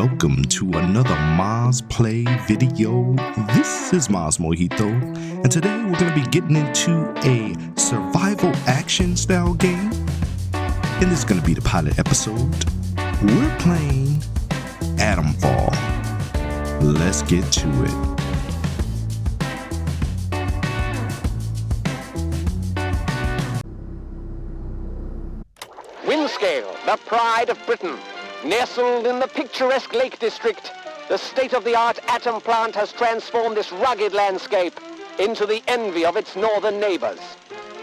welcome to another Maz Play video. This is Maz Mojito, and today we're going to be getting into a survival action style game. And this is going to be the pilot episode. We're playing Atomfall. Let's get to it. Windscale, the pride of Britain. Nestled in the picturesque Lake District, the state-of-the-art atom plant has transformed this rugged landscape into the envy of its northern neighbors.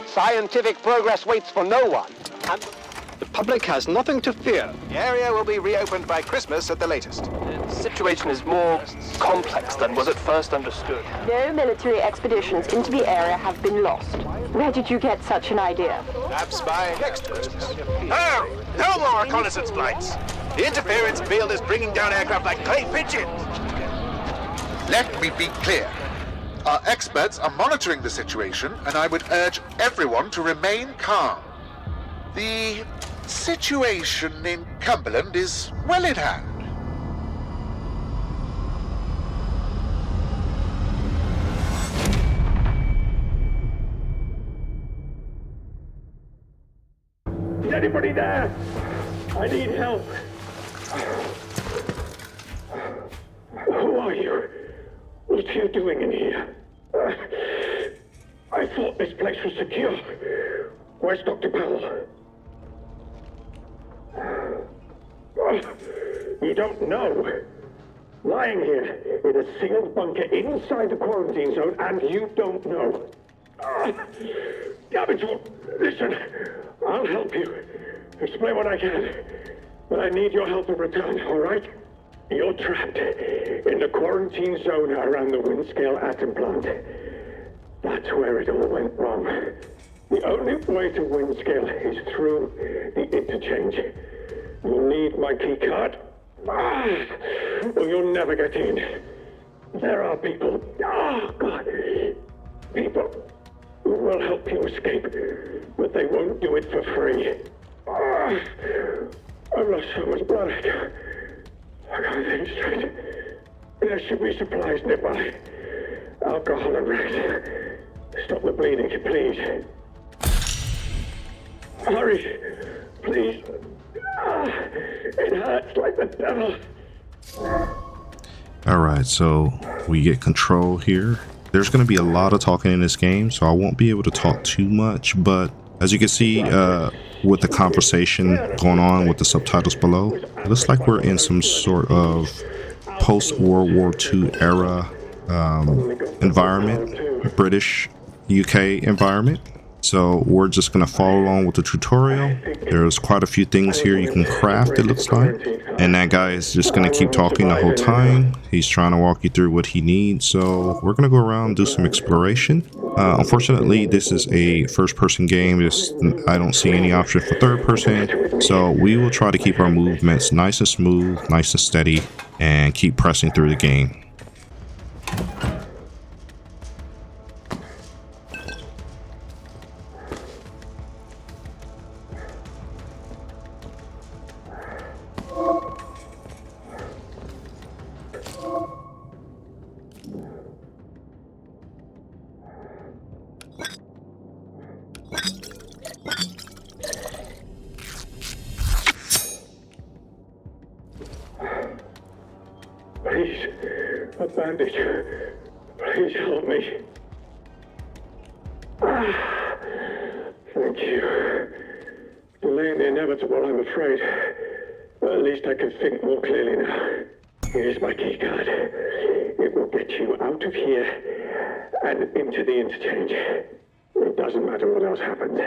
Scientific progress waits for no one, and the public has nothing to fear. The area will be reopened by Christmas at the latest. The situation is more complex than was at first understood. No military expeditions into the area have been lost. Where did you get such an idea? Perhaps by next Christmas. Oh, no more reconnaissance flights. The interference field is bringing down aircraft like clay pigeons. Let me be clear. Our experts are monitoring the situation, and I would urge everyone to remain calm. The situation in Cumberland is well in hand. Is anybody there? I need help. Who are you? What are you doing in here? I thought this place was secure. Where's Dr. Powell? You don't know. Lying here in a sealed bunker inside the quarantine zone, and you don't know. Damn it, listen. I'll help you. Explain what I can. But I need your help in return, all right? You're trapped in the quarantine zone around the Windscale atom plant. That's where it all went wrong. The only way to Windscale is through the interchange. You'll need my key card, or you'll never get in. There are people, people who will help you escape, but they won't do it for free. I've lost so much blood. I can't think straight. There should be supplies nearby. Alcohol and rest. Stop the bleeding, please. Hurry, please. It hurts like the devil. Alright, so we get control here. There's going to be a lot of talking in this game, so I won't be able to talk too much, but as you can see with the conversation going on with the subtitles below, it looks like we're in some sort of post-World War II era environment, British UK environment. So we're just going to follow along with the tutorial. There's quite a few things here you can craft, it looks like. And that guy is just going to keep talking the whole time. He's trying to walk you through what he needs. So we're going to go around and do some exploration. Unfortunately, this is a first-person game. I don't see any option for third-person. So we will try to keep our movements nice and smooth, nice and steady, and keep pressing through the game. Please, a bandage. Please help me. Thank you. Delaying the inevitable, I'm afraid. But at least I can think more clearly now. Here's my key card. It will get you out of here and into the interchange. It doesn't matter what else happens.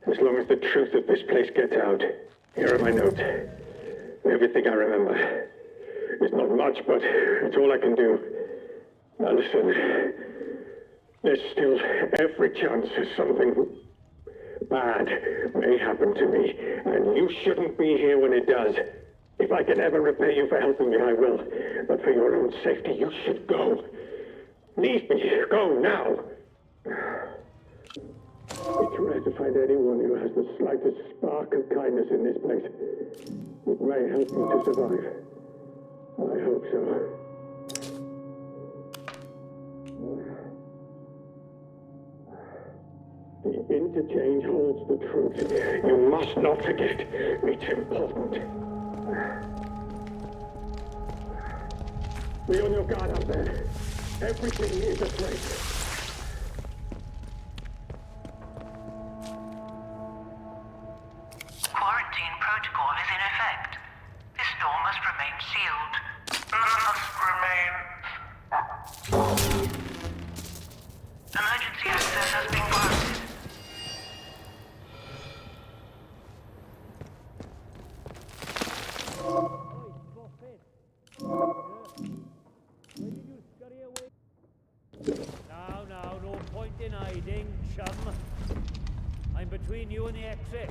As long as the truth of this place gets out. Here are my notes. Everything I remember. It's not much, but it's all I can do. Now listen, there's still every chance that something bad may happen to me, and you shouldn't be here when it does. If I can ever repay you for helping me, I will. But for your own safety, you should go. Leave me. Go now. It's rare to find anyone who has the slightest spark of kindness in this place. It may help me to survive. I hope so. The interchange holds the truth. You must not forget. It's important. Be on your guard out there. Everything is a threat. Quarantine protocol is in effect. This door must remain sealed. Emergency access has been granted. Now, no point in hiding, chum. I'm between you and the exit.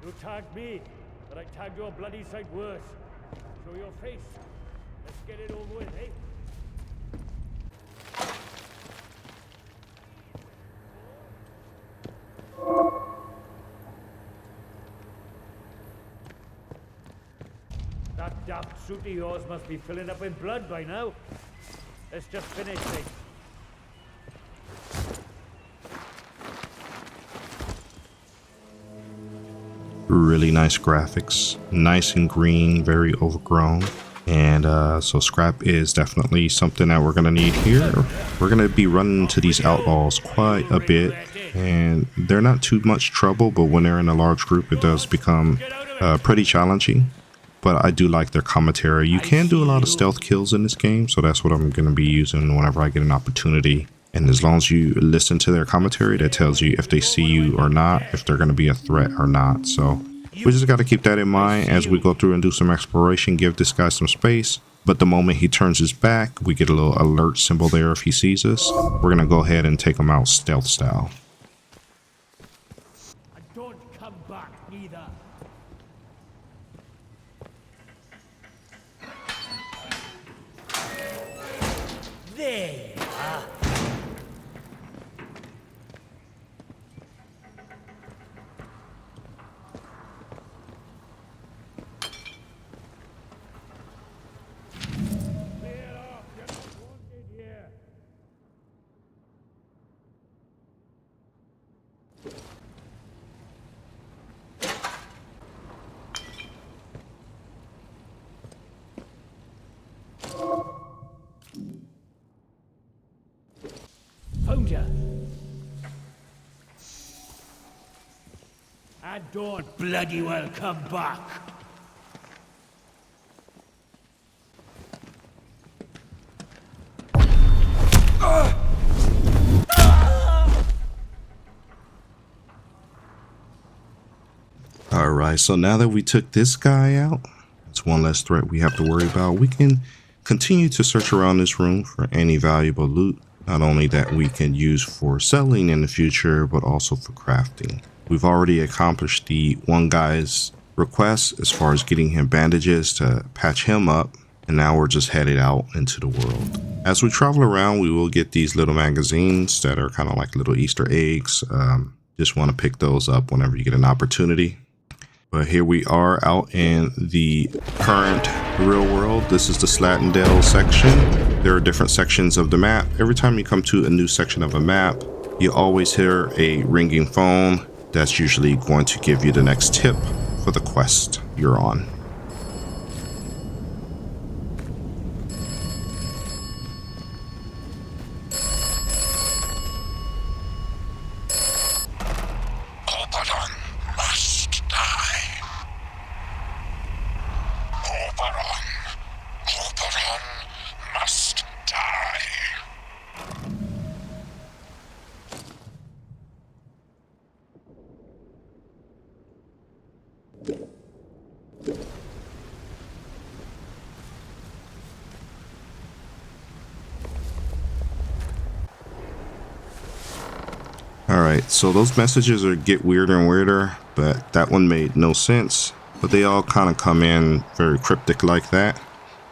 You tagged me, but I tagged your bloody sight worse. Show your face. Let's get it over with, eh? That daft suit of yours must be filling up with blood by now. Let's just finish things. Really nice graphics, nice and green, very overgrown. And so scrap is definitely something that we're gonna need here. We're gonna be running into these outlaws quite a bit, and they're not too much trouble, but when they're in a large group it does become pretty challenging. But I do like their commentary. You can do a lot of stealth kills in this game, so that's what I'm gonna be using whenever I get an opportunity. And as long as you listen to their commentary, that tells you if they see you or not, if they're going to be a threat or not. So we just got to keep that in mind as we go through and do some exploration, give this guy some space. But the moment he turns his back, we get a little alert symbol there if he sees us. We're going to go ahead and take him out stealth style. And don't come back either. There you are. Found ya. And don't bloody well come back. Alright, so now that we took this guy out, it's one less threat we have to worry about. We can continue to search around this room for any valuable loot, not only that we can use for selling in the future, but also for crafting. We've already accomplished the one guy's request as far as getting him bandages to patch him up, and now we're just headed out into the world. As we travel around, we will get these little magazines that are kind of like little Easter eggs. Just want to pick those up whenever you get an opportunity. But here we are out in the current real world. This is the Slatendale section. There are different sections of the map. Every time you come to a new section of a map, you always hear a ringing phone. That's usually going to give you the next tip for the quest you're on. Alright, so those messages are get weirder and weirder, but that one made no sense. But they all kind of come in very cryptic like that.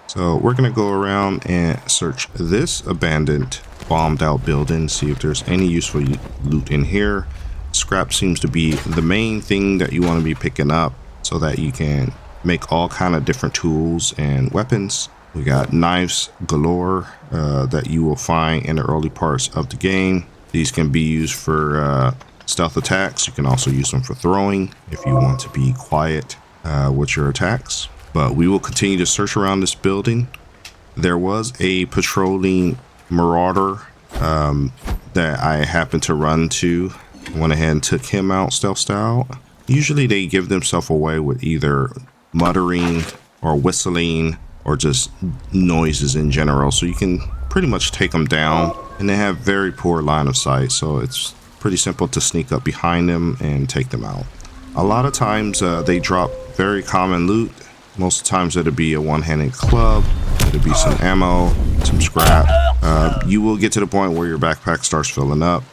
So we're going to go around and search this abandoned, bombed out building, see if there's any useful loot in here. Scrap seems to be the main thing that you want to be picking up so that you can make all kind of different tools and weapons. We got knives galore that you will find in the early parts of the game. These can be used for stealth attacks. You can also use them for throwing if you want to be quiet with your attacks. But we will continue to search around this building. There was a patrolling marauder that I happened to run to. Went ahead and took him out stealth style. Usually they give themselves away with either muttering or whistling or just noises in general, so you can pretty much take them down, and they have very poor line of sight, so it's pretty simple to sneak up behind them and take them out. A lot of times they drop very common loot. Most of the times it'll be a one-handed club, it'll be some ammo, some scrap. You will get to the point where your backpack starts filling up,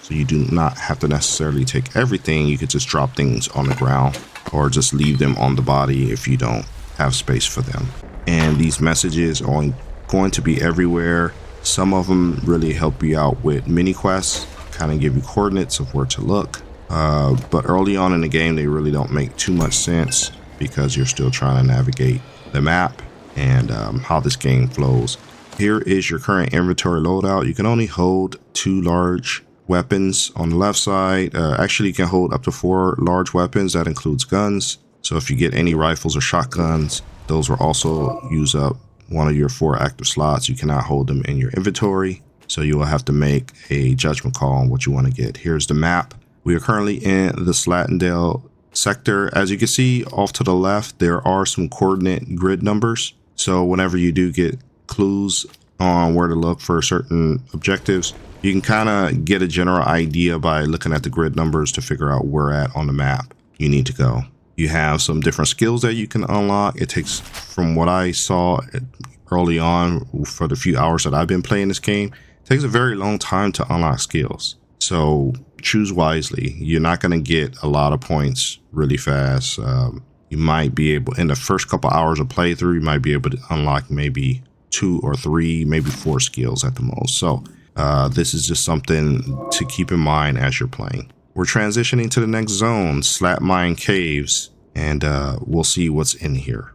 so you do not have to necessarily take everything. You could just drop things on the ground or just leave them on the body if you don't have space for them. And these messages are going to be everywhere. Some of them really help you out with mini quests, kind of give you coordinates of where to look. But early on in the game, they really don't make too much sense because you're still trying to navigate the map and how this game flows. Here is your current inventory loadout. You can only hold 2 large weapons on the left side. Actually, you can hold up to 4 large weapons. That includes guns. So if you get any rifles or shotguns, those will also use up one of your 4 active slots. You cannot hold them in your inventory, so you will have to make a judgment call on what you want to get. Here's the map. We are currently in the Slatendale sector. As you can see off to the left, there are some coordinate grid numbers. So whenever you do get clues on where to look for certain objectives, you can kind of get a general idea by looking at the grid numbers to figure out where at on the map you need to go. You have some different skills that you can unlock. It takes, from what I saw early on for the few hours that I've been playing this game, it takes a very long time to unlock skills. So choose wisely. You're not going to get a lot of points really fast. You might be able, in the first couple hours of playthrough, you might be able to unlock maybe 2 or 3, maybe 4 skills at the most. So this is just something to keep in mind as you're playing. We're transitioning to the next zone, Slap Mine Caves, and we'll see what's in here.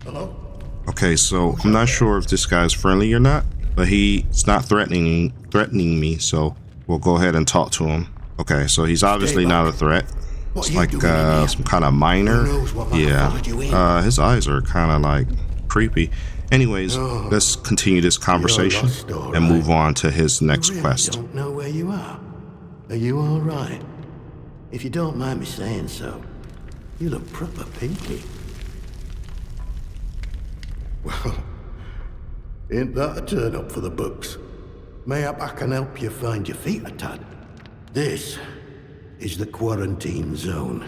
Hello? Okay, so I'm not sure if this guy's friendly or not, but he's not threatening me, so we'll go ahead and talk to him. Okay, so he's obviously not a threat. What It's are you like doing in here? some kind of miner. Who knows what might have followed you in? Yeah, his eyes are kind of like creepy. Anyways, let's continue this conversation lost, all and move right. on to his next You really quest. don't know where you are. Are you all right? If you don't mind me saying so, you look proper pinky. Well, ain't that a turn up for the books? Mayhap I can help you find your feet a tad. This is the quarantine zone.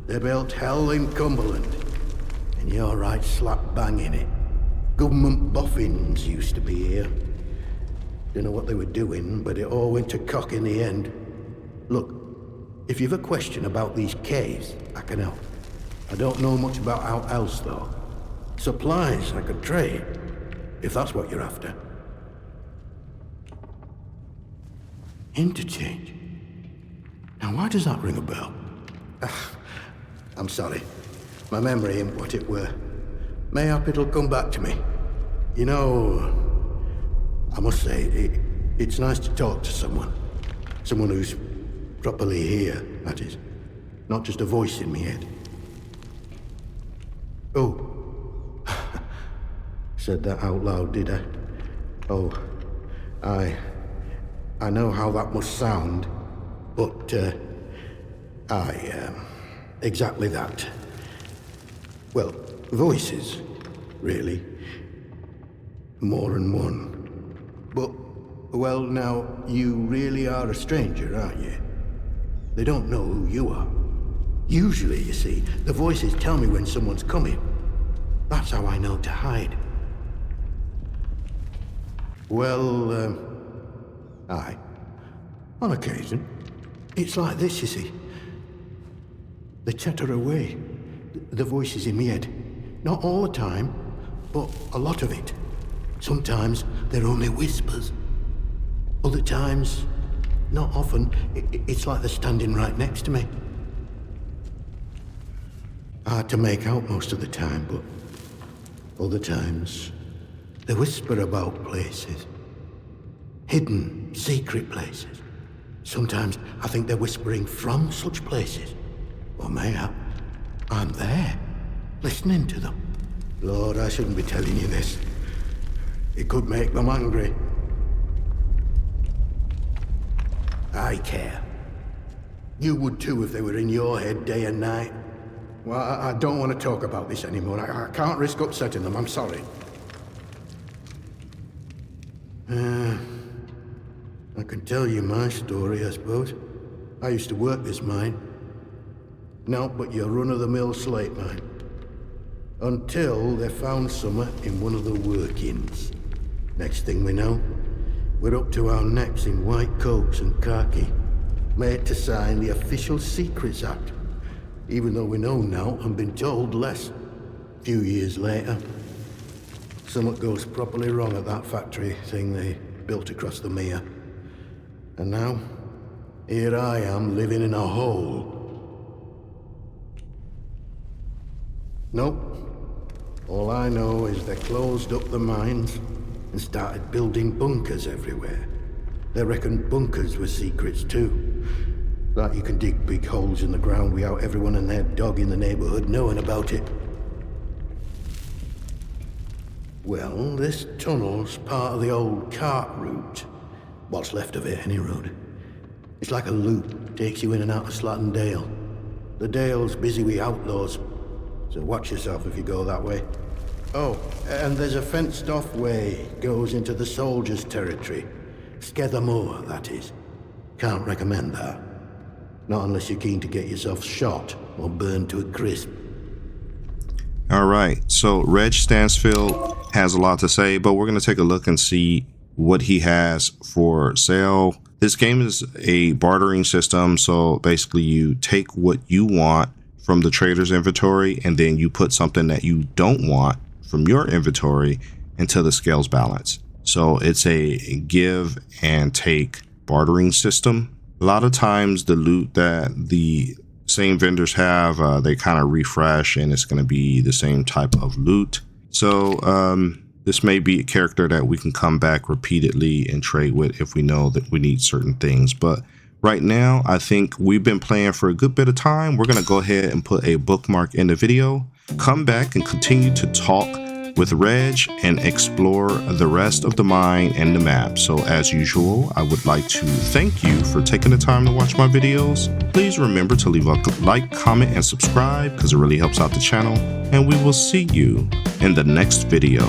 They built hell in Cumberland, and you're right slap bang in it. Government boffins used to be here. Don't know what they were doing, but it all went to cock in the end. Look, if you've a question about these caves, I can help. I don't know much about how else, though. Supplies I could trade, if that's what you're after. Interchange? Now, why does that ring a bell? I'm sorry. My memory ain't what it were. Mayhap it'll come back to me. You know, I must say, it's nice to talk to someone. Someone who's properly here, that is. Not just a voice in my head. Oh. Said that out loud, did I? Oh, I know how that must sound, but, exactly that. Well, voices, really. More than one. But, well, now, you really are a stranger, aren't you? They don't know who you are. Usually, you see, the voices tell me when someone's coming. That's how I know to hide. Well, aye. On occasion. It's like this, you see. They chatter away. The voices in my head. Not all the time, but a lot of it. Sometimes they're only whispers. Other times, not often, it's like they're standing right next to me. Hard to make out most of the time, but other times, they whisper about places. Hidden, secret places. Sometimes I think they're whispering from such places. Or mayhap I'm there, listening to them. Lord, I shouldn't be telling you this. It could make them angry. I care. You would too if they were in your head day and night. Well, I don't want to talk about this anymore. I can't risk upsetting them, I'm sorry. I can tell you my story, I suppose. I used to work this mine. No, but your run-of-the-mill slate mine. Until they found summer in one of the workings. Next thing we know, we're up to our necks in white coats and khaki, made to sign the Official Secrets Act, even though we know now and been told less. A few years later, something goes properly wrong at that factory thing they built across the mere. And now, here I am living in a hole. Nope. All I know is they closed up the mines and started building bunkers everywhere. They reckoned bunkers were secrets too. Like you can dig big holes in the ground without everyone and their dog in the neighborhood knowing about it. Well, this tunnel's part of the old cart route. What's left of it, any road. It's like a loop, takes you in and out of Slatton Dale. The Dale's busy with outlaws, so watch yourself if you go that way. Oh, and there's a fenced-off way, goes into the soldiers' territory. Skethermoor, that is. Can't recommend that. Not unless you're keen to get yourself shot or burned to a crisp. All right, so Reg Stansfield has a lot to say, but we're going to take a look and see what he has for sale. This game is a bartering system, so basically you take what you want from the trader's inventory and then you put something that you don't want from your inventory into the scales balance. So it's a give and take bartering system. A lot of times the loot that the same vendors have. They kind of refresh, and it's going to be the same type of loot. So this may be a character that we can come back repeatedly and trade with if we know that we need certain things. But right now, I think we've been playing for a good bit of time. We're going to go ahead and put a bookmark in the video, come back and continue to talk with Reg and explore the rest of the mine and the map. So as usual, I would like to thank you for taking the time to watch my videos. Please remember to leave a like, comment, and subscribe because it really helps out the channel. And we will see you in the next video.